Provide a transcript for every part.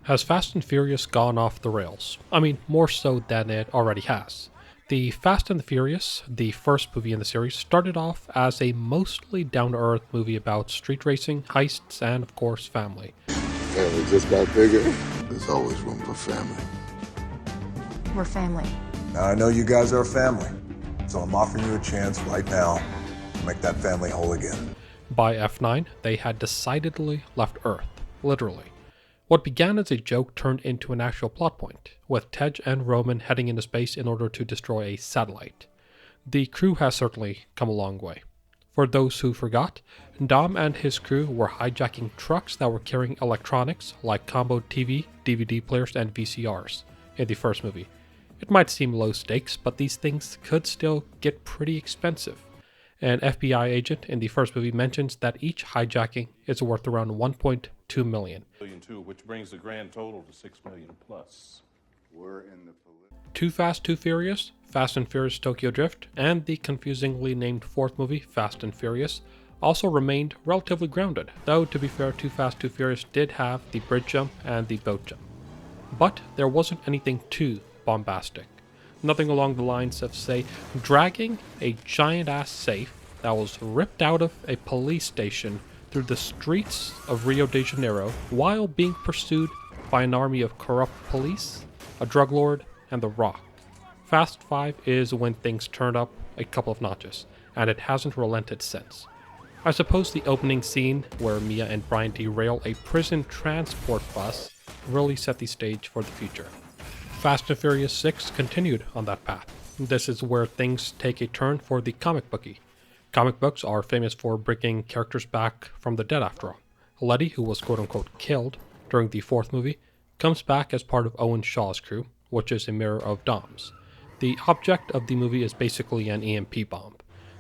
Has Fast and Furious gone off the rails? I mean, more so than it already has. The Fast and the Furious, the first movie in the series, started off as a mostly down-to-earth movie about street racing, heists, and of course, family. Family just got bigger. There's always room for family. We're family. Now, I know you guys are a family, so I'm offering you a chance right now to make that family whole again. By F9, they had decidedly left Earth, literally. What began as a joke turned into an actual plot point, with Tej and Roman heading into space in order to destroy a satellite. The crew has certainly come a long way. For those who forgot, Dom and his crew were hijacking trucks that were carrying electronics like combo TV, DVD players, and VCRs in the first movie. It might seem low stakes, but these things could still get pretty expensive. An FBI agent in the first movie mentions that each hijacking is worth around $1.2 million. Which brings the grand total to $6 million plus. Too Fast, Too Furious, Fast and Furious Tokyo Drift, and the confusingly named fourth movie, Fast and Furious, also remained relatively grounded, though to be fair, Too Fast, Too Furious did have the bridge jump and the boat jump. But there wasn't anything too bombastic. Nothing along the lines of, say, dragging a giant-ass safe that was ripped out of a police station through the streets of Rio de Janeiro while being pursued by an army of corrupt police, a drug lord, and The Rock. Fast 5 is when things turned up a couple of notches, and it hasn't relented since. I suppose the opening scene where Mia and Brian derail a prison transport bus really set the stage for the future. Fast and Furious 6 continued on that path. This is where things take a turn for the comic bookie. Comic books are famous for bringing characters back from the dead after all. Letty, who was quote-unquote killed during the fourth movie, comes back as part of Owen Shaw's crew, which is a mirror of Dom's. The object of the movie is basically an EMP bomb.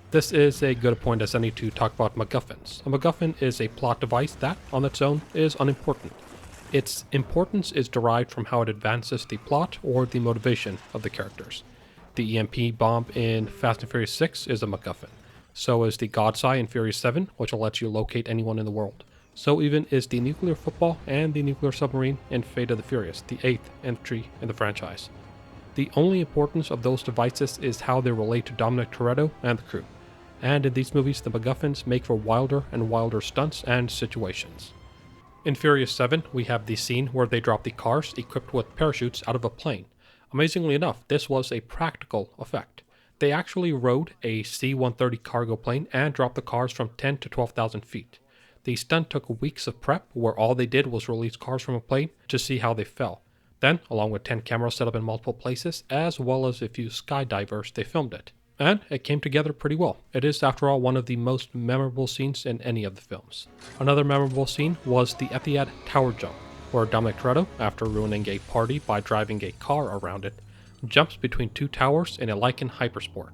This is a good point as any to talk about MacGuffins. A MacGuffin is a plot device that, on its own, is unimportant. Its importance is derived from how it advances the plot or the motivation of the characters. The EMP bomb in Fast and Furious 6 is a MacGuffin. So is the God's Eye in Furious 7, which will let you locate anyone in the world. So even is the nuclear football and the nuclear submarine in Fate of the Furious, the 8th entry in the franchise. The only importance of those devices is how they relate to Dominic Toretto and the crew. And in these movies, the MacGuffins make for wilder and wilder stunts and situations. In Furious 7, we have the scene where they drop the cars equipped with parachutes out of a plane. Amazingly enough, this was a practical effect. They actually rode a C-130 cargo plane and dropped the cars from 10 to 12,000 feet. The stunt took weeks of prep where all they did was release cars from a plane to see how they fell. Then, along with 10 cameras set up in multiple places, as well as a few skydivers, they filmed it. And it came together pretty well. It is, after all, one of the most memorable scenes in any of the films. Another memorable scene was the Etihad Tower jump, where Dominic Toretto, after ruining a party by driving a car around it, jumps between two towers in a Lycan Hypersport.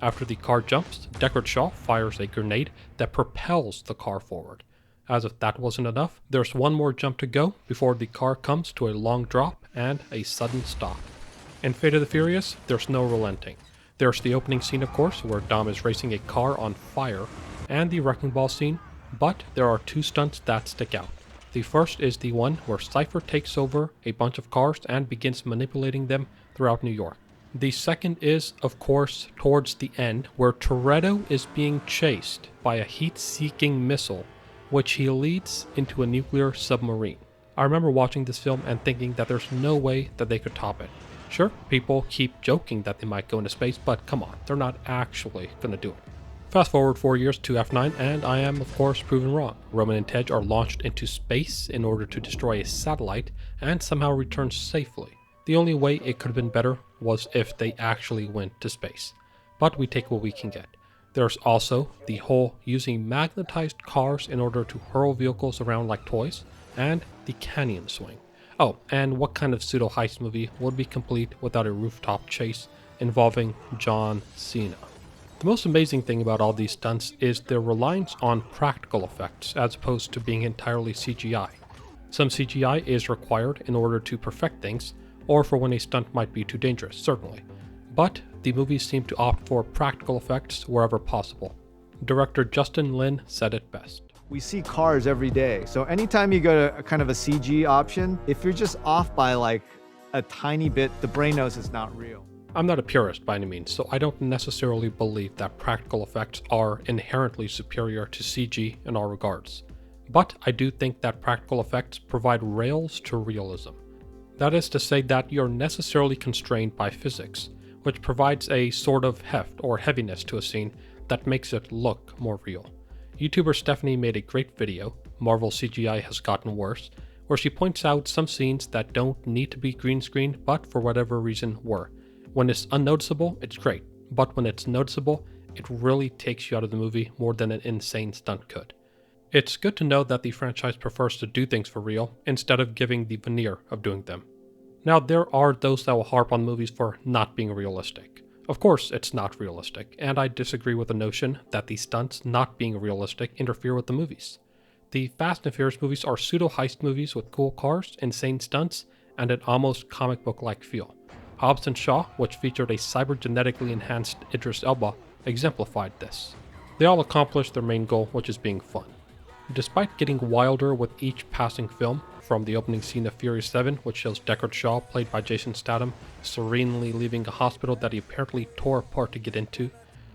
After the car jumps, Deckard Shaw fires a grenade that propels the car forward. As if that wasn't enough, there's one more jump to go before the car comes to a long drop and a sudden stop. In Fate of the Furious, there's no relenting. There's the opening scene, of course, where Dom is racing a car on fire, and the wrecking ball scene, but there are two stunts that stick out. The first is the one where Cypher takes over a bunch of cars and begins manipulating them throughout New York. The second is, of course, towards the end, where Toretto is being chased by a heat-seeking missile, which he leads into a nuclear submarine. I remember watching this film and thinking that there's no way that they could top it. Sure, people keep joking that they might go into space, but come on, they're not actually gonna do it. Fast forward 4 years to F9, and I am, of course, proven wrong. Roman and Tej are launched into space in order to destroy a satellite and somehow return safely. The only way it could have been better was if they actually went to space. But we take what we can get. There's also the whole using magnetized cars in order to hurl vehicles around like toys, and the canyon swing. Oh, and what kind of pseudo-heist movie would be complete without a rooftop chase involving John Cena? The most amazing thing about all these stunts is their reliance on practical effects as opposed to being entirely CGI. Some CGI is required in order to perfect things, or for when a stunt might be too dangerous, certainly. But the movies seem to opt for practical effects wherever possible. Director Justin Lin said it best. We see cars every day. So anytime you go to a kind of a CG option, if you're just off by like a tiny bit, the brain knows it's not real. I'm not a purist by any means, so I don't necessarily believe that practical effects are inherently superior to CG in all regards. But I do think that practical effects provide rails to realism. That is to say that you're necessarily constrained by physics, which provides a sort of heft or heaviness to a scene that makes it look more real. YouTuber Stephanie made a great video, Marvel CGI Has Gotten Worse, where she points out some scenes that don't need to be green screened but for whatever reason were. When it's unnoticeable, it's great, but when it's noticeable, it really takes you out of the movie more than an insane stunt could. It's good to know that the franchise prefers to do things for real instead of giving the veneer of doing them. Now, there are those that will harp on movies for not being realistic. Of course, it's not realistic, and I disagree with the notion that the stunts not being realistic interfere with the movies. The Fast and Furious movies are pseudo-heist movies with cool cars, insane stunts, and an almost comic book-like feel. Hobbs & Shaw, which featured a cybergenetically enhanced Idris Elba, exemplified this. They all accomplished their main goal, which is being fun. Despite getting wilder with each passing film, from the opening scene of Furious 7, which shows Deckard Shaw, played by Jason Statham, serenely leaving a hospital that he apparently tore apart to get into,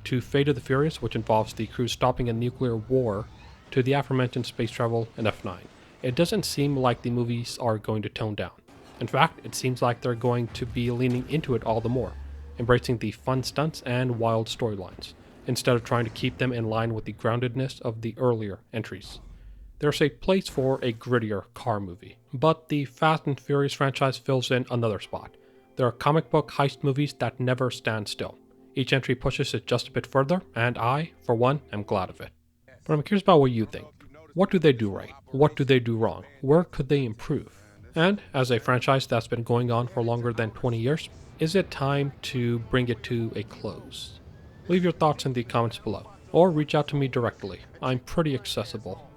to Fate of the Furious, which involves the crew stopping a nuclear war, to the aforementioned space travel in F9. It doesn't seem like the movies are going to tone down. In fact, it seems like they're going to be leaning into it all the more, embracing the fun stunts and wild storylines, instead of trying to keep them in line with the groundedness of the earlier entries. There's a place for a grittier car movie, but the Fast and Furious franchise fills in another spot. There are comic book heist movies that never stand still. Each entry pushes it just a bit further, and I, for one, am glad of it. But I'm curious about what you think. What do they do right? What do they do wrong? Where could they improve? And, as a franchise that's been going on for longer than 20 years, is it time to bring it to a close? Leave your thoughts in the comments below, or reach out to me directly. I'm pretty accessible.